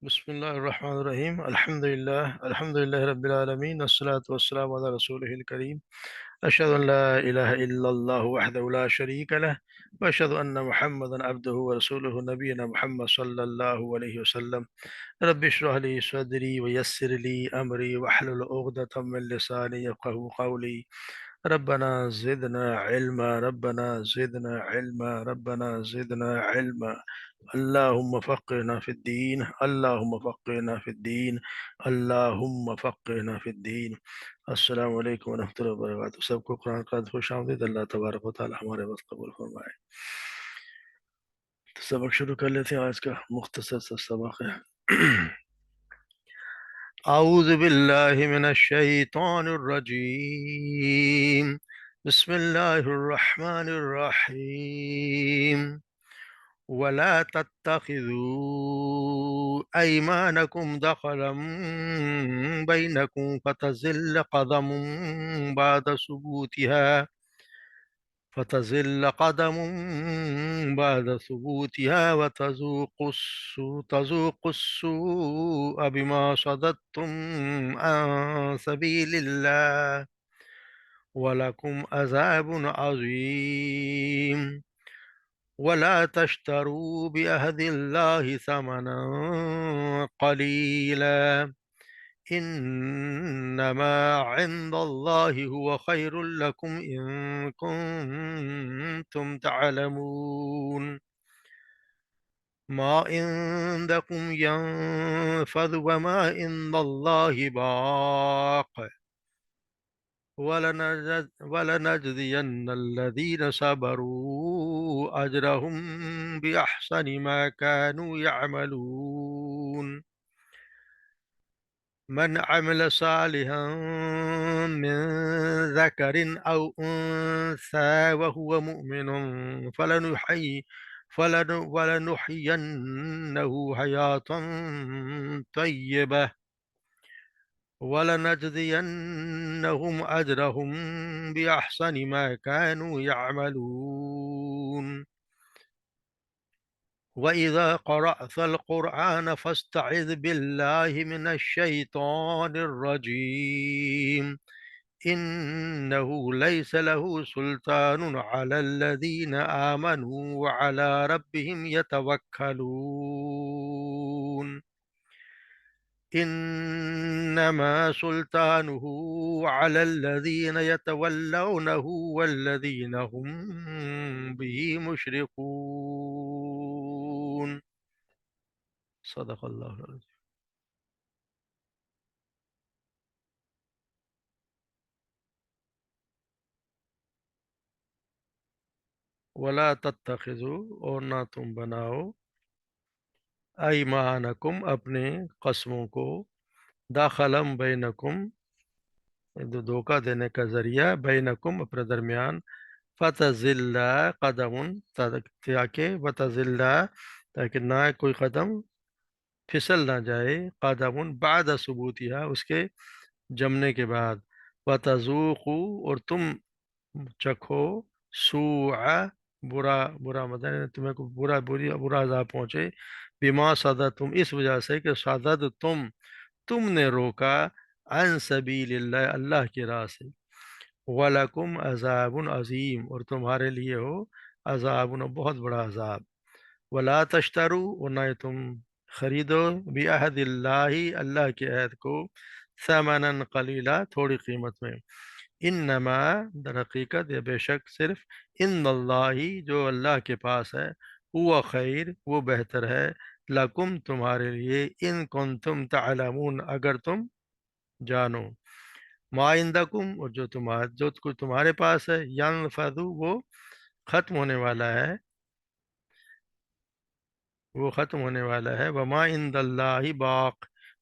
بسم الله الرحمن الرحيم. الحمد لله رب العالمين، والصلاة والسلام على رسوله الكريم. أشهد أن لا إله إلا الله وحده لا شريك له، وأشهد أن محمدا عبده ورسوله. نبينا محمد صلى الله عليه وسلم. رب اشرح لي صدري ويسر لي أمري واحلل عقدة من لساني يفقهوا قولي. ربنا زدنا علما، ربنا زدنا علما، ربنا زدنا علما. اللهم فقهنا في الدين، اللهم فقهنا في الدين، اللهم فقهنا في الدین۔ السلام علیکم ورحمۃ اللہ وبرکاتہ۔ سب کو قرآن کا خوش آمدید۔ اللہ تبارک و تعالی ہمارے وقت قبول فرمائے۔ تو سبق شروع کر لیتے ہیں۔ آج کا مختصر سا سبق ہے۔ اعوذ باللہ من الشیطان الرجیم، بسم اللہ الرحمن الرحیم۔ ولا تتخذوا أيمانكم دخلا بينكم فتزل قدم بعد ثبوتها تذوقوا السوء بما صددتم عن سبيل الله ولكم عذاب عظيم۔ ولا تشتروا بعهد الله ثمنا قليلا إنما عند الله هو خير لكم إن كنتم تعلمون۔ ما عندكم ينفذ وما عند الله باق ولنجزين الذين صبروا أجرهم بأحسن ما كانوا يعملون۔ من عمل صالحا من ذكر أو أنثى وهو مؤمن فلنحيينه حياة طيبة ولنجزينهم أجرهم بأحسن ما كانوا يعملون۔ وإذا قرأت القرآن فاستعذ بالله من الشيطان الرجيم إنه ليس له سلطان على الذين آمنوا وعلى ربهم يتوكلون۔ إنما سلطانه على الذين يتولونه والذين هم به مشركون۔ صدق اللہ العظیم۔ ولا تتخذوا، اور نہ تم بناؤ، ایمانکم اپنے قسموں کو، داخلم بینکم دھوکہ دینے کا ذریعہ، بینکم اپنے درمیان، فتزل قدم تاکہ نہ کوئی قدم پھسل نہ جائے، قدم بعد ثبوتها اس کے جمنے کے بعد، وتذوقوا اور تم چکھو، سوء برا مطلب تمہیں کو برا عذاب پہنچے، بما صددتم اس وجہ سے کہ تم نے روکا، عن سبیل اللہ اللہ کی راہ سے، وَلَكُمْ عذاب عظیم اور تمہارے لیے ہو عذاب بہت بڑا عذاب۔ وَلَا تشتروا اور نہ تم خریدو، بعہد اللہ اللہ کے عہد کو، ثمنا قلیلا تھوڑی قیمت میں، انما در حقیقت یا بے شک صرف، ان اللہ جو اللہ کے پاس ہے، وہ خیر وہ بہتر ہے، لکم تمہارے لیے، ان کنتم تعلمون اگر تم جانو، ما عندکم اور جو کچھ تمہارے پاس ہے، ینفذ وہ ختم ہونے والا ہے، وما عند اللہ باق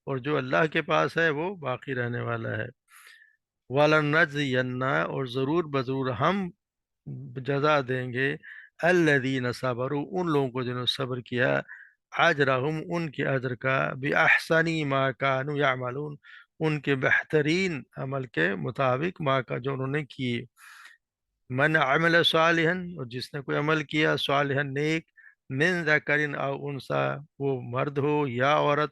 اور جو اللہ کے پاس ہے وہ باقی رہنے والا ہے، وَلَنَجْزِيَنَّ اور ضرور بضرور ہم جزا دیں گے، الذین صبروا ان لوگوں کو جنہوں نے صبر کیا، اجرہم ان کے اجر کا، بأحسن ما كانوا یعملون ان کے بہترین عمل کے مطابق، ما کا جو انہوں نے کیے، من عمل صالحا اور جس نے کوئی عمل کیا، صالحا نیک، من ذکر او انثی وہ مرد ہو یا عورت،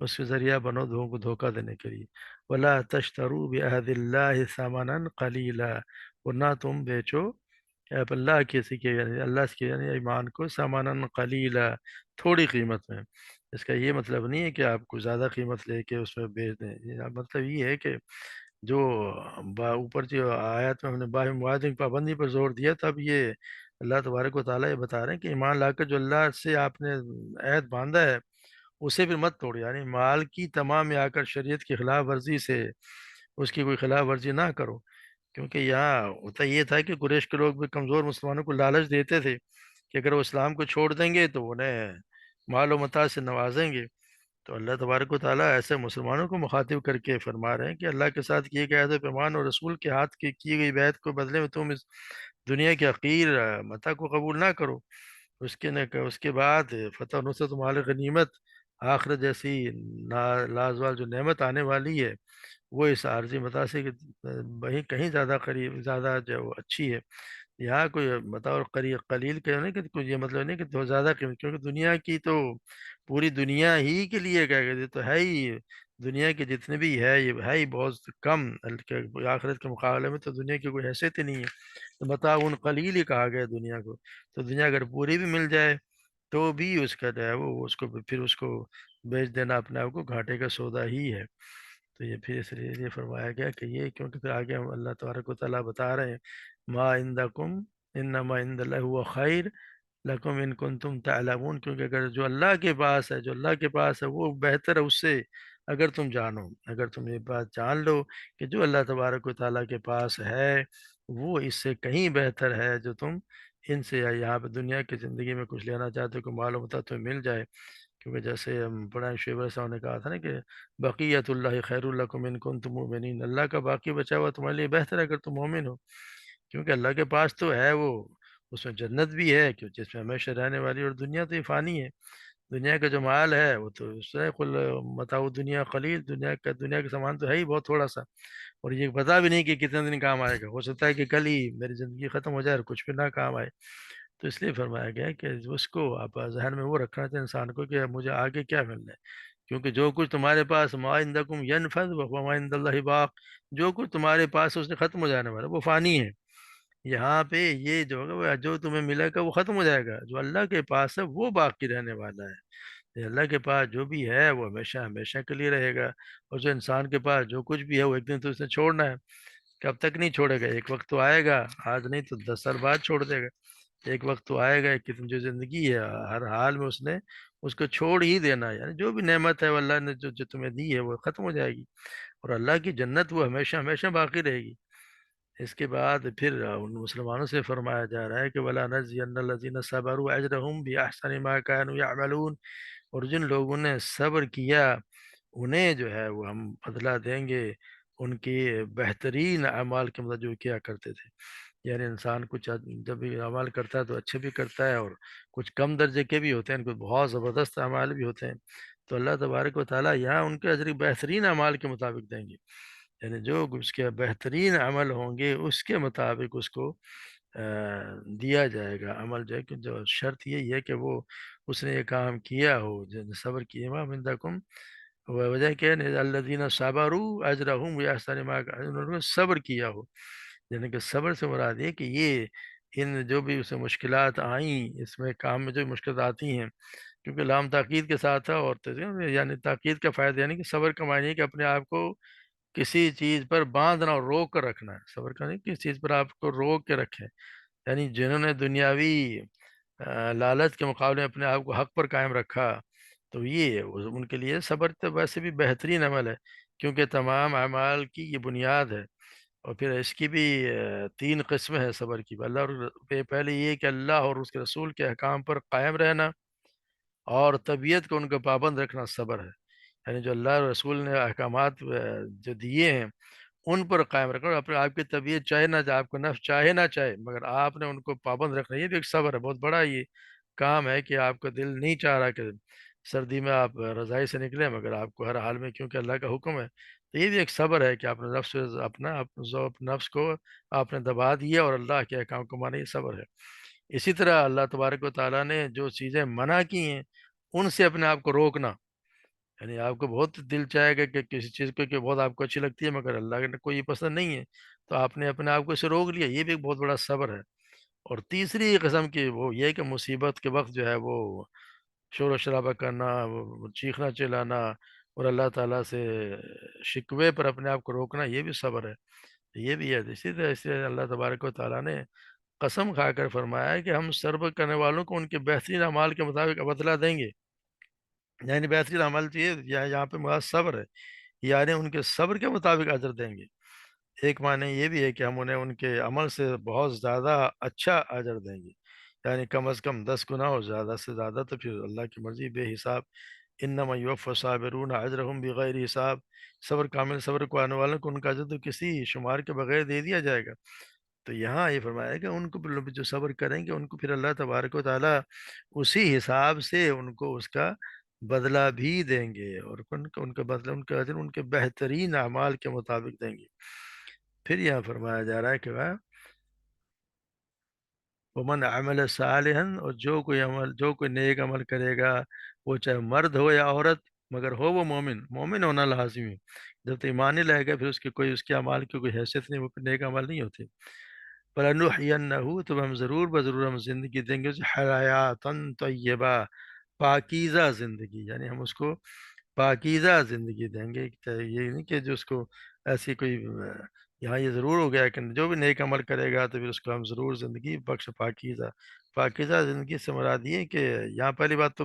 اس کے ذریعہ بنو لوگوں کو دھوکہ دینے کے لیے۔ ولا تشترو بعہد اللہ ثمنا قلیلا، اور نہ تم بیچو آپ اللہ کسی کے یعنی اللہ کے یعنی ایمان کو سامانن قلیلا، تھوڑی قیمت میں۔ اس کا یہ مطلب نہیں ہے کہ آپ کو زیادہ قیمت لے کے اس میں بیچ دیں، مطلب یہ ہے کہ جو اوپر جو آیات میں ہم نے باہم معاہدے کی پابندی پر زور دیا، تب یہ اللہ تبارک و تعالیٰ یہ بتا رہے ہیں کہ ایمان لا کر جو اللہ سے آپ نے عہد باندھا ہے اسے پھر مت توڑو، یعنی مال کی تمام آ کر شریعت کی خلاف ورزی سے اس کی کوئی خلاف ورزی نہ کرو، کیونکہ یہاں ہوتا یہ تھا کہ قریش کے لوگ بھی کمزور مسلمانوں کو لالچ دیتے تھے کہ اگر وہ اسلام کو چھوڑ دیں گے تو انہیں مال و متاع سے نوازیں گے۔ تو اللہ تبارک و تعالیٰ ایسے مسلمانوں کو مخاطب کر کے فرما رہے ہیں کہ اللہ کے ساتھ کیے گئے عہد و پیمان اور رسول کے ہاتھ کی گئی بیعت کو بدلے میں تم اس دنیا کے حقیر متاع کو قبول نہ کرو، اس کے بعد فتح و نصرت و مال غنیمت آخرت جیسی لازوال جو نعمت آنے والی ہے وہ اس عارضی متاع سے وہیں کہیں زیادہ قریب زیادہ جو وہ اچھی ہے۔ یہاں کوئی متاع اور قلیل کا نہیں کہ کوئی یہ مطلب نہیں کہ تو زیادہ قیمت، کیونکہ دنیا کی تو پوری دنیا ہی کے لیے کیا کہتے تو ہے ہی، دنیا کے جتنے بھی ہے یہ ہے ہی بہت کم، آخرت کے مقابلے میں تو دنیا کی کوئی حیثیت ہی نہیں ہے، تو متاع قلیل ہی کہا گیا دنیا کو۔ تو دنیا اگر پوری بھی مل جائے تو بھی اس کا جو ہے وہ اس کو پھر اس کو بیچ دینا اپنے آپ کو گھاٹے کا سودا ہی ہے۔ تو یہ پھر اس لیے یہ فرمایا گیا کہ یہ کیونکہ پھر آگے ہم اللہ تبارک و تعالیٰ بتا رہے ہیں ما عندکم انما عند اللہ ہوا خیر لکم ان کنتم تعلمون، کیونکہ اگر جو اللہ کے پاس ہے جو اللہ کے پاس ہے وہ بہتر ہے اس سے، اگر تم جانو، اگر تم یہ بات جان لو کہ جو اللہ تبارک و تعالیٰ کے پاس ہے وہ اس سے کہیں بہتر ہے، جو تم ان سے یا یہاں پہ دنیا کی زندگی میں کچھ لینا چاہتے ہو کہ معلوم ہوتا تمہیں مل جائے، کیونکہ جیسے ہم پڑھائیں شعیب علیہ السلام نے کہا تھا نا کہ بقیت اللہ خیر لکم ان کنتم مؤمنین، اللہ کا باقی بچا ہوا تمہارے لیے بہتر ہے اگر تم مومن ہو، کیونکہ اللہ کے پاس تو ہے وہ، اس میں جنت بھی ہے کہ جس میں ہمیشہ رہنے والی، اور دنیا تو یہ فانی ہے، دنیا کا جو مال ہے وہ تو اس سے کل متاع دنیا قلیل، دنیا کا سامان تو ہے ہی بہت تھوڑا سا، اور یہ پتا بھی نہیں کہ کتنے دن کام آئے گا، ہو سکتا ہے کہ کل ہی میری زندگی ختم ہو جائے اور کچھ بھی نہ کام آئے۔ تو اس لیے فرمایا گیا ہے کہ اس کو آپ ذہن میں وہ رکھنا چاہیے انسان کو کہ مجھے آگے کیا ملنا ہے، کیونکہ جو کچھ تمہارے پاس ما عندکم ینفد وما عند اللہ باق، جو کچھ تمہارے پاس ہے اس نے ختم ہو جانے والا، وہ فانی ہے، یہاں پہ یہ جو ہوگا جو تمہیں ملے گا وہ ختم ہو جائے گا، جو اللہ کے پاس ہے وہ باقی رہنے والا ہے، یہ اللہ کے پاس جو بھی ہے وہ ہمیشہ ہمیشہ کے لیے رہے گا، اور جو انسان کے پاس جو کچھ بھی ہے وہ ایک دن تو اس نے چھوڑنا ہے، کب تک نہیں چھوڑے گا، ایک وقت تو آئے گا، آج نہیں تو 10 سال بعد چھوڑ دے گا، ایک وقت تو آئے گا کہ جو زندگی ہے ہر حال میں اس نے اس کو چھوڑ ہی دینا ہے، یعنی جو بھی نعمت ہے وہ اللہ نے جو تمہیں دی ہے وہ ختم ہو جائے گی، اور اللہ کی جنت وہ ہمیشہ ہمیشہ باقی رہے گی۔ اس کے بعد پھر ان مسلمانوں سے فرمایا جا رہا ہے کہ وَلَا نَجْزِيَنَّ الَّذِينَ صَبَرُوا أَجْرَهُمْ بِأَحْسَنِ مَا كَانُوا يَعْمَلُونَ، اور جن لوگوں نے صبر کیا انہیں جو ہے وہ ہم بدلہ دیں گے ان کی بہترین اعمال کے مطابق جو کیا کرتے تھے، یعنی انسان کچھ جب بھی اعمال کرتا ہے تو اچھے بھی کرتا ہے، اور کچھ کم درجے کے بھی ہوتے ہیں، کچھ بہت زبردست اعمال بھی ہوتے ہیں، تو اللہ تبارک و تعالیٰ یہاں ان کے اجر بہترین اعمال کے مطابق دیں گے، یعنی جو اس کے بہترین عمل ہوں گے اس کے مطابق اس کو دیا جائے گا عمل، جو ہے کہ جو شرط یہی ہے کہ وہ اس نے یہ کام کیا ہو، جس نے صبر کیا ما عندکم، وجہ کیا ہے الذین صبروا اجرہم بأحسن ما كانوا، انہوں نے صبر کیا ہو، یعنی کہ صبر سے مراد یہ کہ یہ ان جو بھی اسے مشکلات آئیں اس میں کام میں جو مشکلات آتی ہیں، کیونکہ لام تاکید کے ساتھ تھا، اور یعنی تاکید کا فائدہ یعنی کہ صبر کا معنی ہے کہ اپنے آپ کو کسی چیز پر باندھنا اور روک کر رکھنا ہے، صبر کا نہیں کسی چیز پر آپ کو روک کے رکھیں، یعنی جنہوں نے دنیاوی لالچ کے مقابلے میں اپنے آپ کو حق پر قائم رکھا، تو یہ ان کے لیے صبر تو ویسے بھی بہترین عمل ہے، کیونکہ تمام اعمال کی یہ بنیاد ہے، اور پھر اس کی بھی 3 قسمیں ہیں صبر کی، اللہ اور پہلے یہ کہ اللہ اور اس کے رسول کے احکام پر قائم رہنا، اور طبیعت کو ان کا پابند رکھنا صبر ہے، یعنی جو اللہ اور رسول نے احکامات جو دیے ہیں ان پر قائم رکھنا، اور اپنے آپ کی طبیعت چاہے نہ چاہے، آپ کو نفس چاہے نہ چاہے، مگر آپ نے ان کو پابند رکھنا، یہ بھی ایک صبر ہے، بہت بڑا یہ کام ہے کہ آپ کا دل نہیں چاہ رہا کہ سردی میں آپ رضائی سے نکلیں، مگر آپ کو ہر حال میں کیونکہ اللہ کا حکم ہے، تو یہ بھی ایک صبر ہے کہ آپ نے نفس نفس کو آپ نے دبا دیا اور اللہ کے احکام کو مانا، یہ صبر ہے۔ اسی طرح اللہ تبارک و تعالیٰ نے جو چیزیں منع کی ہیں ان سے اپنے آپ کو روکنا، یعنی آپ کو بہت دل چاہے گا کہ کسی چیز کو کہ بہت آپ کو اچھی لگتی ہے، مگر اللہ کو یہ پسند نہیں ہے، تو آپ نے اپنے آپ کو اسے روک لیا، یہ بھی ایک بہت بڑا صبر ہے۔ اور تیسری قسم کی وہ یہ ہے کہ مصیبت کے وقت جو ہے وہ شور و شرابہ کرنا، وہ چیخنا چلانا، اور اللہ تعالیٰ سے شکوے پر اپنے آپ کو روکنا، یہ بھی صبر ہے، یہ بھی ہے۔ اسی طرح اس لیے اللہ تبارک و تعالیٰ نے قسم کھا کر فرمایا ہے کہ ہم صبر کرنے والوں کو ان کے بہترین اعمال کے مطابق بدلہ دیں گے۔ یعنی بہترین عمل چاہیے یہاں پہ مراد صبر ہے، یعنی ان کے صبر کے مطابق اجر دیں گے۔ ایک معنی یہ بھی ہے کہ ہم انہیں ان کے عمل سے بہت زیادہ اچھا اجر دیں گے، یعنی کم از کم 10 گنا، اور زیادہ سے زیادہ تو پھر اللہ کی مرضی بے حساب۔ انما یوفی الصابرون اجرهم بغیر حساب، صبر کامل صبر کو آنے والوں کو ان کا اجر تو کسی شمار کے بغیر دے دیا جائے گا۔ تو یہاں یہ فرمایا ہے کہ ان کو پھر جو صبر کریں گے ان کو پھر اللہ تبارک و تعالیٰ اسی حساب سے ان کو اس کا بدلہ بھی دیں گے، اور ان کا بدلہ، ان کا اجر ان کے بہترین اعمال کے مطابق دیں گے۔ پھر یہاں فرمایا جا رہا ہے کہ ومن عمل صالحا، اور جو کوئی نیک عمل کرے گا، وہ چاہے مرد ہو یا عورت، مگر ہو وہ مومن، مومن ہونا لازمی ہے۔ جب تو ایمان نہیں لائے گا پھر اس کے اعمال کی کوئی حیثیت نہیں، وہ پھر نیک عمل نہیں ہوتے۔ فَلَنُحْيَنَّهُ، تو ہم ضرور بضرور ہم زندگی دیں گے اسے حیاتاً طیبہ، پاکیزہ زندگی، یعنی ہم اس کو پاکیزہ زندگی دیں گے۔ یہ نہیں کہ جو اس کو ایسی کوئی یہاں یہ ضرور ہو گیا کہ جو بھی نیک عمل کرے گا تو پھر اس کو ہم ضرور زندگی بخش پاکیزہ۔ پاکیزہ زندگی سے مراد یہ ہے کہ یہاں پہلی بات تو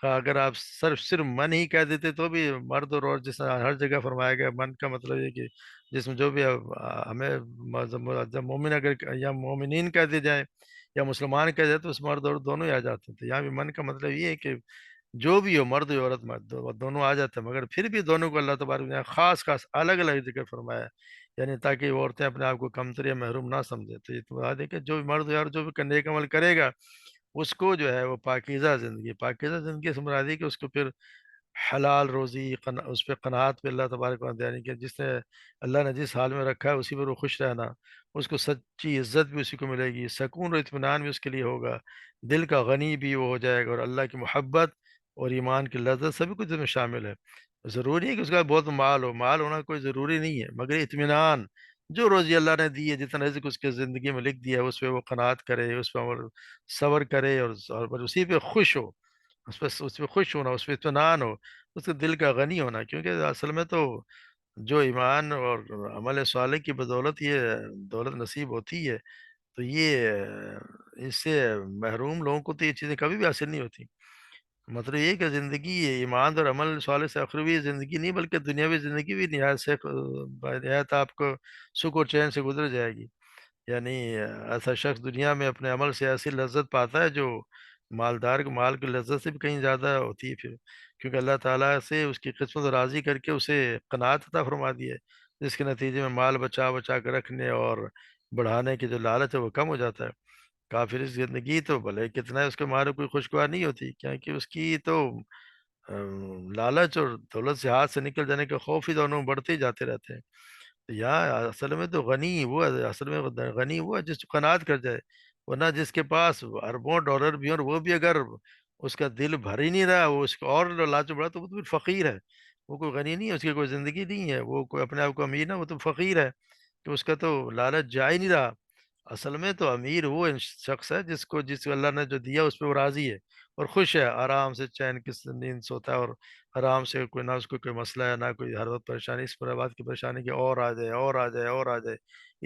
اگر آپ صرف من ہی کہہ دیتے تو بھی مرد اور عورت جس طرح ہر جگہ فرمایا گیا، من کا مطلب یہ کہ جس میں جو بھی ہمیں جب مومن اگر یا مومنین کہہ دی جائے یا مسلمان کہہ جائے تو اس مرد اور دونوں ہی آ جاتے ہیں۔ تو یہاں بھی من کا مطلب یہ ہے کہ جو بھی ہو، مرد ہو عورت مرد دونوں آ جاتے ہیں، مگر پھر بھی دونوں کو اللہ تبارک نے خاص خاص الگ الگ ذکر فرمایا ہے، یعنی تاکہ وہ عورتیں اپنے آپ کو کمتر یا محروم نہ سمجھے۔ تو یہ تو بات ہے کہ جو بھی مرد ہو اور جو بھی نیک عمل کرے گا اس کو جو ہے وہ پاکیزہ زندگی، پاکیزہ زندگی سے مراد ہے کہ اس کو پھر حلال روزی، اس پہ قناعت پہ اللہ تبارک و تعالیٰ، یعنی کہ جس نے اللہ نے جس حال میں رکھا ہے اسی پر وہ خوش رہنا، اس کو سچی عزت بھی اسی کو ملے گی، سکون اور اطمینان بھی اس کے لیے ہوگا، دل کا غنی بھی وہ ہو جائے گا، اور اللہ کی محبت اور ایمان کی لذت سبھی کچھ اس میں شامل ہے۔ ضروری ہے کہ اس کا بہت مال ہو، مال ہونا کوئی ضروری نہیں ہے، مگر اطمینان، جو روزی اللہ نے دی ہے، جتنا رزق اس کے زندگی میں لکھ دیا ہے اس پہ وہ قناعت کرے، اس پہ صبر کرے، اور اسی پہ خوش ہو، اس پہ خوش ہونا، اس پہ اطمینان ہو، اس کے دل کا غنی ہونا، کیونکہ اصل میں تو جو ایمان اور عمل صالح کی بدولت یہ دولت نصیب ہوتی ہے، تو یہ اس سے محروم لوگوں کو تو یہ چیزیں کبھی بھی حاصل نہیں ہوتی۔ مطلب یہ کہ زندگی ایمان اور عمل صالح سے اخروی زندگی نہیں بلکہ دنیاوی زندگی بھی نہایت آپ کو سکھ اور چین سے گزر جائے گی۔ یعنی ایسا شخص دنیا میں اپنے عمل سے ایسی لذت پاتا ہے جو مالدار کو مال کی لذت سے بھی کہیں زیادہ ہوتی ہے پھر، کیونکہ اللہ تعالیٰ سے اس کی قسمت راضی کر کے اسے قناعت عطا فرما دی ہے، جس کے نتیجے میں مال بچا بچا کے رکھنے اور بڑھانے کی جو لالچ ہے وہ کم ہو جاتا ہے۔ کافر کی زندگی تو بھلے کتنا ہے اس کے مارے کوئی خوشگوار نہیں ہوتی، کیونکہ اس کی تو لالچ اور دولت سے ہاتھ سے نکل جانے کے خوف ہی دونوں بڑھتے ہی جاتے رہتے ہیں۔ تو یہاں اصل میں تو غنی وہ ہے، اصل میں غنی وہ ہے جس کو قناعت کر جائے، ورنہ جس کے پاس اربوں ڈالر بھی ہیں اور وہ بھی اگر اس کا دل بھر ہی نہیں رہا، وہ اس کو اور لالچ بڑھا تو وہ تو پھر فقیر ہے، وہ کوئی غنی نہیں ہے، اس کی کوئی زندگی نہیں ہے، وہ کوئی اپنے آپ کو امیر نہ، وہ تو فقیر ہے، کہ اس کا تو لالچ جا ہی نہیں رہا۔ اصل میں تو امیر وہ شخص ہے جس کو اللہ نے جو دیا اس پہ وہ راضی ہے اور خوش ہے، آرام سے چین کی نیند سوتا ہے، اور آرام سے کوئی نہ اس کو کوئی مسئلہ ہے نہ کوئی ہر وقت پریشانی، اس پر بات کی پریشانی کہ اور آ جائے اور آ جائے اور آ جائے،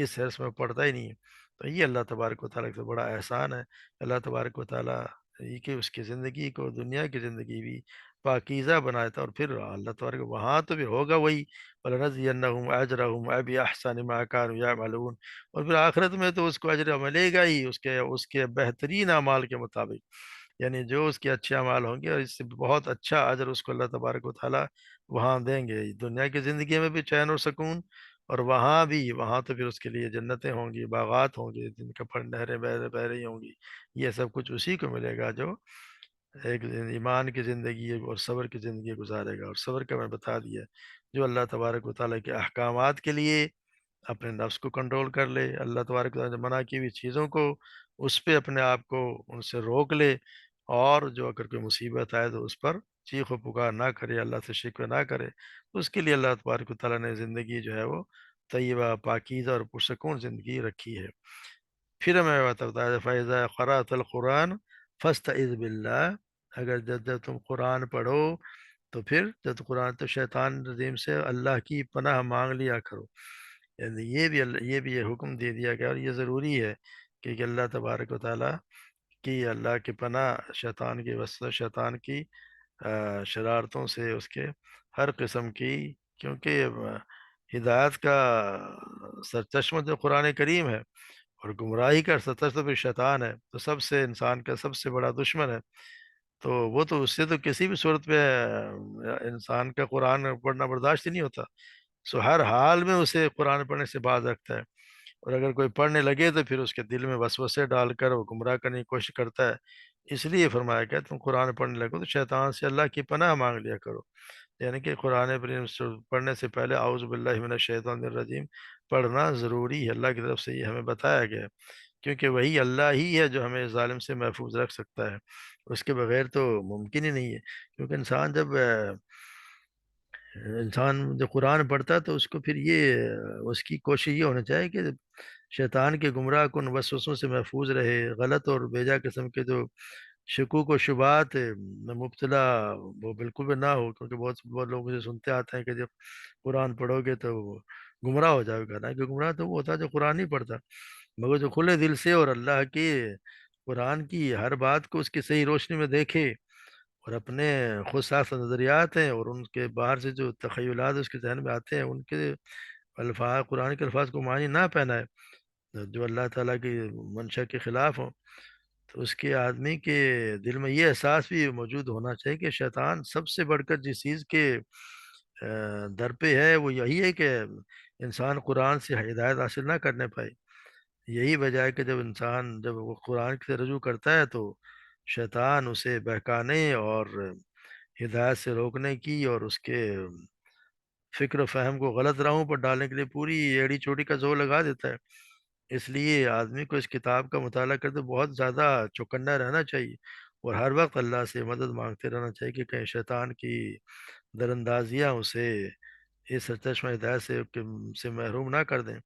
اس حرص میں پڑتا ہی نہیں ہے۔ تو یہ اللہ تبارک و تعالیٰ کا بڑا احسان ہے، اللہ تبارک و تعالیٰ یہ کہ اس کی زندگی کو، دنیا کی زندگی بھی پاکیزہ بنایا تھا، اور پھر اللہ تبارک وہاں تو بھی ہوگا وہی وَلَنَجْزِيَنَّهُمْ أَجْرَهُمْ بِأَحْسَنِ مَا كَانُوا يَعْمَلُونَ، اور پھر آخرت میں تو اس کو اجر ملے گا ہی اس کے بہترین اعمال کے مطابق، یعنی جو اس کے اچھے اعمال ہوں گے اور اس سے بہت اچھا اجر اس کو اللہ تبارک و تعالیٰ وہاں دیں گے، دنیا کی زندگی میں بھی چین اور سکون، اور وہاں تو پھر اس کے لیے جنتیں ہوں گی، باغات ہوں گے جن کا پھل نہریں بہ رہی ہوں گی، یہ سب کچھ اسی کو ملے گا جو ایک ایمان کی زندگی اور صبر کی زندگی گزارے گا۔ اور صبر کا میں بتا دیا، جو اللہ تبارک و تعالیٰ کے احکامات کے لیے اپنے نفس کو کنٹرول کر لے، اللہ تبارک و تعالیٰ نے منع کی ہوئی چیزوں کو اس پہ اپنے آپ کو ان سے روک لے، اور جو اگر کوئی مصیبت آئے تو اس پر چیخ و پکار نہ کرے، اللہ سے شکوے نہ کرے، تو اس کے لیے اللہ تبارک و تعالیٰ نے زندگی جو ہے وہ طیبہ، پاکیزہ اور پرسکون زندگی رکھی ہے۔ پھر ہمیں بتایا فیضا قرأت القرآن فاستعذ باللہ، اگر جب تم قرآن پڑھو تو پھر جب قرآن تو شیطان رجیم سے اللہ کی پناہ مانگ لیا کرو، یعنی یہ بھی یہ حکم دے دیا گیا، اور یہ ضروری ہے کہ اللہ تبارک و تعالیٰ کی اللہ کی پناہ شیطان کی وسوسہ، شیطان کی شرارتوں سے، اس کے ہر قسم کی، کیونکہ ہدایت کا سرچشمہ جو قرآن کریم ہے، اور گمراہی کا سرچشمہ بھی شیطان ہے، تو سب سے انسان کا سب سے بڑا دشمن ہے، تو وہ تو اس سے تو کسی بھی صورت پہ انسان کا قرآن پڑھنا برداشت ہی نہیں ہوتا، سو ہر حال میں اسے قرآن پڑھنے سے باز رکھتا ہے، اور اگر کوئی پڑھنے لگے تو پھر اس کے دل میں وسوسے ڈال کر وہ گمراہ کرنے کی کوشش کرتا ہے۔ اس لیے فرمایا گیا تم قرآن پڑھنے لگو تو شیطان سے اللہ کی پناہ مانگ لیا کرو، یعنی کہ قرآن پڑھنے سے پہلے اعوذ باللہ من الشیطان الرجیم پڑھنا ضروری ہے، اللہ کی طرف سے یہ ہمیں بتایا گیا ہے، کیونکہ وہی اللہ ہی ہے جو ہمیں ظالم سے محفوظ رکھ سکتا ہے، اس کے بغیر تو ممکن ہی نہیں ہے، کیونکہ انسان جب قرآن پڑھتا ہے تو اس کو پھر یہ اس کی کوشش یہ ہونا چاہیے کہ شیطان کے گمراہ کن وسوسوں سے محفوظ رہے، غلط اور بیجا قسم کے جو شکوک و شبہات میں مبتلا وہ بالکل بھی نہ ہو، کیونکہ بہت بہت لوگ مجھے سنتے آتے ہیں کہ جب قرآن پڑھو گے تو وہ گمراہ ہو جاؤ گا، نا کہ گمراہ تو وہ ہوتا ہے جو قرآن نہیں پڑھتا، مگر جو کھلے دل سے اور اللہ کے قرآن کی ہر بات کو اس کی صحیح روشنی میں دیکھے، اور اپنے خود ساخت نظریات ہیں اور ان کے باہر سے جو تخیلات اس کے ذہن میں آتے ہیں ان کے الفاظ، قرآن کے الفاظ کو معنی نہ پہنائے جو اللہ تعالیٰ کی منشا کے خلاف ہوں، تو اس کے آدمی کے دل میں یہ احساس بھی موجود ہونا چاہیے کہ شیطان سب سے بڑھ کر جس چیز کے در پہ ہے وہ یہی ہے کہ انسان قرآن سے ہدایت حاصل نہ کرنے پائے، یہی وجہ ہے کہ جب وہ قرآن سے رجوع کرتا ہے تو شیطان اسے بہکانے اور ہدایت سے روکنے کی اور اس کے فکر و فہم کو غلط راہوں پر ڈالنے کے لیے پوری ایڑی چوٹی کا زور لگا دیتا ہے، اس لیے آدمی کو اس کتاب کا مطالعہ کرتے بہت زیادہ چوکنا رہنا چاہیے، اور ہر وقت اللہ سے مدد مانگتے رہنا چاہیے کہ کہیں شیطان کی در اندازیاں اسے اس چشمہ ہدایت سے محروم نہ کر دیں،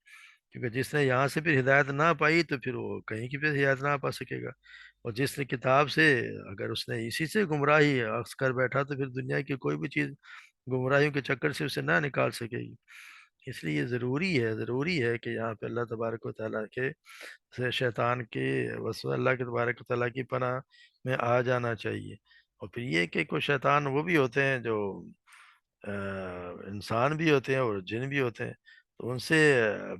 کیونکہ جس نے یہاں سے پھر ہدایت نہ پائی تو پھر وہ کہیں کی پھر ہدایت نہ پا سکے گا، اور جس نے کتاب سے اگر اس نے اسی سے گمراہی عکس کر بیٹھا تو پھر دنیا کی کوئی بھی چیز گمراہیوں کے چکر سے اسے نہ نکال سکے گی، اس لیے یہ ضروری ہے کہ یہاں پہ اللہ تبارک و تعالیٰ کے سے شیطان کے وسوسہ، اللہ کے تبارک و تعالیٰ کی پناہ میں آ جانا چاہیے، اور پھر یہ کہ کوئی شیطان وہ بھی ہوتے ہیں جو انسان بھی ہوتے ہیں اور جن بھی ہوتے ہیں، تو ان سے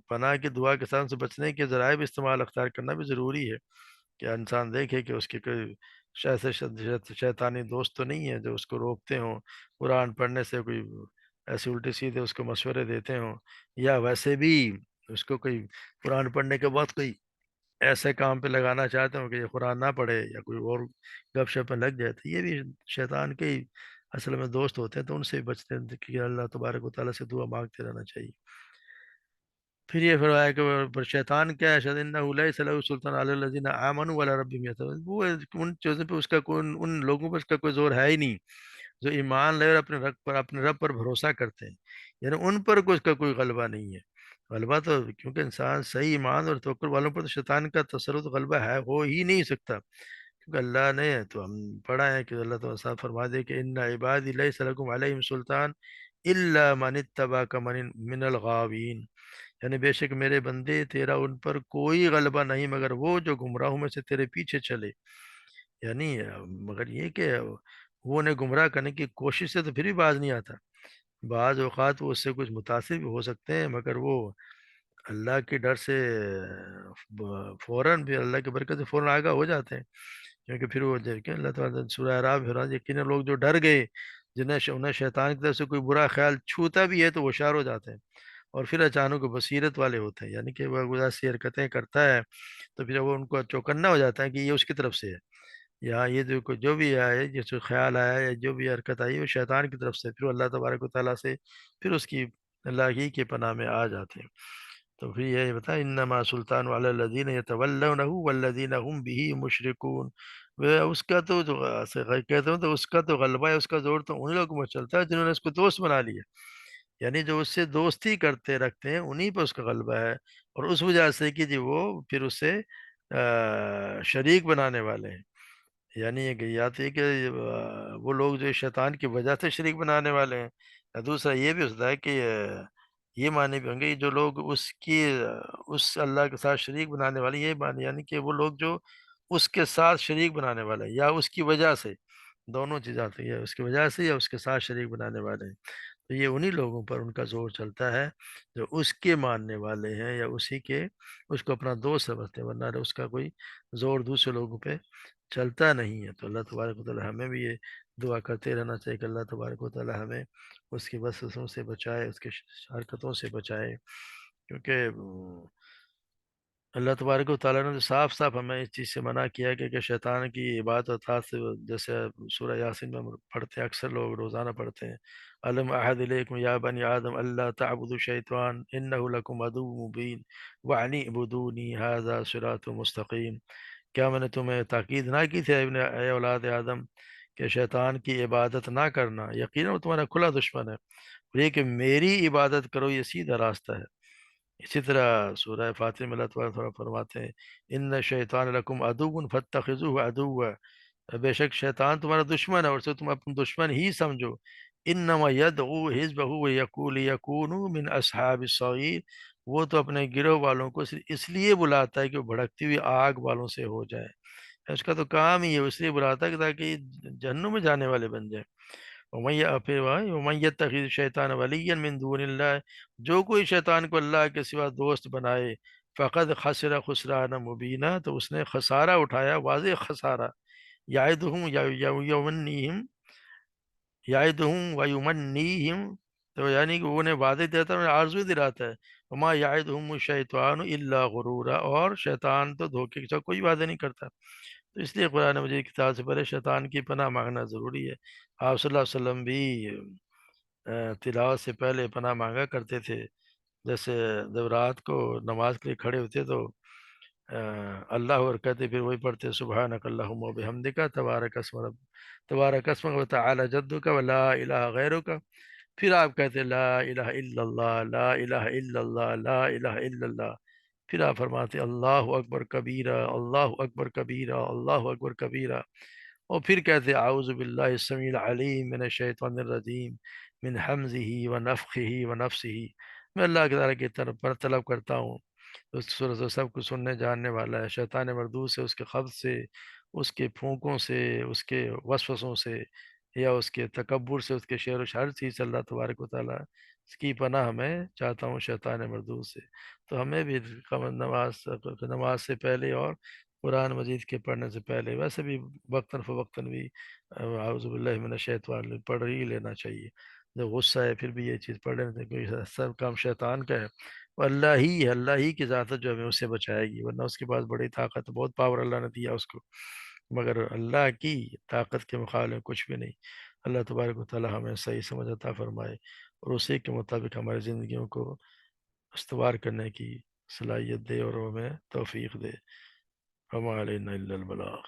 پناہ کی دعا کے ساتھ سے بچنے کے ذرائع بھی استعمال اختیار کرنا بھی ضروری ہے، کہ انسان دیکھے کہ اس کے کوئی شیطانی دوست تو نہیں ہے جو اس کو روکتے ہوں قرآن پڑھنے سے، کوئی ایسے الٹے سیدھے اس کو مشورے دیتے ہوں، یا ویسے بھی اس کو کوئی قرآن پڑھنے کے بعد کوئی ایسے کام پہ لگانا چاہتے ہوں کہ یہ قرآن نہ پڑھے یا کوئی اور گپ شپ میں لگ جائے، تو یہ بھی شیطان کے ہی اصل میں دوست ہوتے ہیں، تو ان سے بچتے ہیں کہ اللہ تبارک و تعالیٰ سے دعا مانگتے رہنا چاہیے۔ پھر یہ فرمایا کہ پر شیطان کیا ہے، شیطان لیس لہ سلطان علی الذین آمنوا ولی ربہم یتوکلون، وہ ان چیزوں پہ اس کا کوئی، ان لوگوں پر اس کا کوئی زور ہے ہی نہیں جو ایمان لے اور اپنے رب پر بھروسہ کرتے ہیں، یعنی ان پر اس کا کوئی غلبہ نہیں ہے، غلبہ تو کیونکہ انسان صحیح ایمان اور توکل والوں پر تو شیطان کا تسلط غلبہ ہے ہو ہی نہیں سکتا، کیونکہ اللہ نے تو ہم پڑھا ہے کہ اللہ تعالیٰ صاحب فرما دے کہ ان عبادی لیس لکم علیہم سلطان الا من اتبعک من الغاوین، یعنی بے شک میرے بندے تیرا ان پر کوئی غلبہ نہیں مگر وہ جو گمراہوں میں سے تیرے پیچھے چلے، یعنی مگر یہ کہ وہ انہیں گمراہ کرنے کی کوشش سے تو پھر بھی باز نہیں آتا، بعض اوقات وہ اس سے کچھ متاثر بھی ہو سکتے ہیں، مگر وہ اللہ کے ڈر سے فوراً بھی اللہ کی برکت سے فوراً آگاہ ہو جاتے ہیں، کیونکہ پھر وہ دیکھیں اللہ تعالیٰ سورہ اعراف یقیناً لوگ جو ڈر گئے، انہیں شیطان کی طرف سے کوئی برا خیال چھوتا بھی ہے تو وہ ہوشیار ہو جاتے ہیں، اور پھر اچانک وہ بصیرت والے ہوتے ہیں، یعنی کہ وہ گزار سی حرکتیں کرتا ہے تو پھر وہ ان کو چوکنا ہو جاتا ہے کہ یہ اس کی طرف سے ہے، یا یہ جو بھی آئے جس کو خیال آیا یا جو بھی حرکت آئی وہ شیطان کی طرف سے، پھر وہ اللہ تبارک و تعالیٰ سے پھر اس کی اللہ ہی کے پناہ میں آ جاتے ہیں، تو پھر یہ بتا انما سلطان علی الذین یتولونہ والذین هم به مشرکون، اس کا تو جو کہتا ہوں تو اس کا تو غلبہ ہے، اس کا زور تو انہیں لوگوں میں چلتا ہے جنہوں نے اس کو دوست بنا لیا، یعنی جو اس سے دوستی کرتے رکھتے ہیں انہیں پہ اس کا غلبہ ہے، اور اس وجہ سے کہ جی وہ پھر اسے شریک بنانے والے ہیں، یعنی یہ گیات ہے کہ وہ لوگ جو شیطان کی وجہ سے شریک بنانے والے ہیں، یا دوسرا یہ بھی ہوتا ہے کہ یہ معنی بھی ہوں گے جو لوگ اس کی اس اللہ کے ساتھ شریک بنانے والے، یہ معنی یعنی کہ وہ لوگ جو اس کے ساتھ شریک بنانے والے ہیں یا اس کی وجہ سے، دونوں چیز آتی ہے، اس کی وجہ سے یا اس کے ساتھ شریک بنانے والے ہیں، تو یہ انہی لوگوں پر ان کا زور چلتا ہے جو اس کے ماننے والے ہیں یا اسی کے اس کو اپنا دوست سمجھتے ہیں، ورنہ اس کا کوئی زور دوسرے لوگوں پہ چلتا نہیں ہے۔ تو اللہ تبارک و تعالی ہمیں بھی یہ دعا کرتے رہنا چاہیے کہ اللہ تبارک و تعالی ہمیں اس کی وسوسوں سے بچائے، اس کے حرکتوں سے بچائے، کیونکہ اللہ تبارک و تعالیٰ نے تو صاف صاف ہمیں اس چیز سے منع کیا ہے کہ شیطان کی عبادت ہاتھ سے، جیسے سورہ یاسین میں ہم پڑھتے ہیں، اکثر لوگ روزانہ پڑھتے ہیں، علم احد الیکم یا بنی آدم اللہ تعبدوا الشیطان انہ لکم عدو مبین وعنی عبدونی ھذا صراط مستقیم، کیا میں نے تمہیں تاکید نہ کی تھی اے اولاد آدم کہ شیطان کی عبادت نہ کرنا، یقیناً وہ تمہارا کھلا دشمن ہے، اور یہ کہ میری عبادت کرو یہ سیدھا راستہ ہے۔ اسی طرح سورہ فاتر میں اللہ تبارک فرماتے ہیں ان شیطان لکم عدو فاتخذوه عدوا، بے شک شیطان تمہارا دشمن ہے اور اسے تم اپنا دشمن ہی سمجھو، انما یدعو حزبہ لیکونوا من اصحاب السعیر، وہ تو اپنے گروہ والوں کو صرف اس لیے بلاتا ہے کہ وہ بھڑکتی ہوئی آگ والوں سے ہو جائے، اس کا تو کام ہی ہے، اس لیے بلاتا ہے کہ تاکہ یہ جہنم میں جانے والے بن جائیں۔ وَمَن يَتَّخِذ الشَّيْطَانَ وَلِيًّا مِن دُونِ اللَّهِ، جو کوئی شیطان کو اللہ کے سوا دوست بنائے، فقد خسر خسران مبینہ، تو اس نے خسارہ اٹھایا، واضح خسارہ، یعدہم یومنیہم یعدہم ویمنیہم، تو یعنی کہ وہ انہیں وعدے دیتا ہے، انہیں آرزو دلاتا ہے، وما یعدہم الشیطان الا غرورا، اور شیطان تو دھوکے کے ساتھ کوئی وعدہ نہیں کرتا، تو اس لیے قرآن مجید کی طرف سے پہلے شیطان کی پناہ مانگنا ضروری ہے۔ آپ صلی اللہ علیہ وسلم بھی تلاوت سے پہلے پناہ مانگا کرتے تھے، جیسے جب رات کو نماز کے لیے کھڑے ہوتے تو اللہ اور کہتے، پھر وہی پڑھتے سبحانک اللہم و بحمدک تبارک اسمک و تعالی جدک و لا الہ غیرک، پھر آپ کہتے لا الہ الا اللہ لا الہ الا اللہ لا الہ الا اللہ، پھر آپ فرماتے اللہ اکبر کبیرہ اللہ اکبر کبیرہ اللہ اکبر کبیرہ، اور پھر کہتے اعوذ باللہ السمیع العلیم من الشیطان الرجیم من حمزہ ونفخہ ونفسہ، میں اللہ تعالیٰ کی طرف پر طلب کرتا ہوں، اس صورت سب کو سننے جاننے والا ہے، شیطان مردود سے، اس کے خبط سے، اس کے پھونکوں سے، اس کے وسوسوں سے، یا اس کے تکبر سے، اس کے شعر و ہر چیز سے اللہ تبارک و تعالیٰ اس کی پناہ ہمیں چاہتا ہوں شیطان مردود سے، تو ہمیں بھی نماز سے پہلے اور قرآن مجید کے پڑھنے سے پہلے ویسے بھی وقتاً فوقتاً بھی اعوذ باللہ من الشیطان پڑھ ہی لینا چاہیے، جب غصہ ہے پھر بھی یہ چیز پڑھ لینا چاہیے، کیونکہ سب کام شیطان کا ہے، وہ اللہ ہی ہے، اللہ ہی کی ذات ہے جو ہمیں اس سے بچائے گی، ورنہ اس کے پاس بڑی طاقت ہے، بہت پاور اللہ نے دیا اس کو، مگر اللہ کی طاقت کے مقابلے میں کچھ بھی نہیں۔ اللہ تبارک و تعالی ہمیں صحیح سمجھ عطا فرمائے اور اسی کے مطابق ہماری زندگیوں کو استوار کرنے کی صلاحیت دے اور ہمیں توفیق دے۔ وما علینا الا البلاغ۔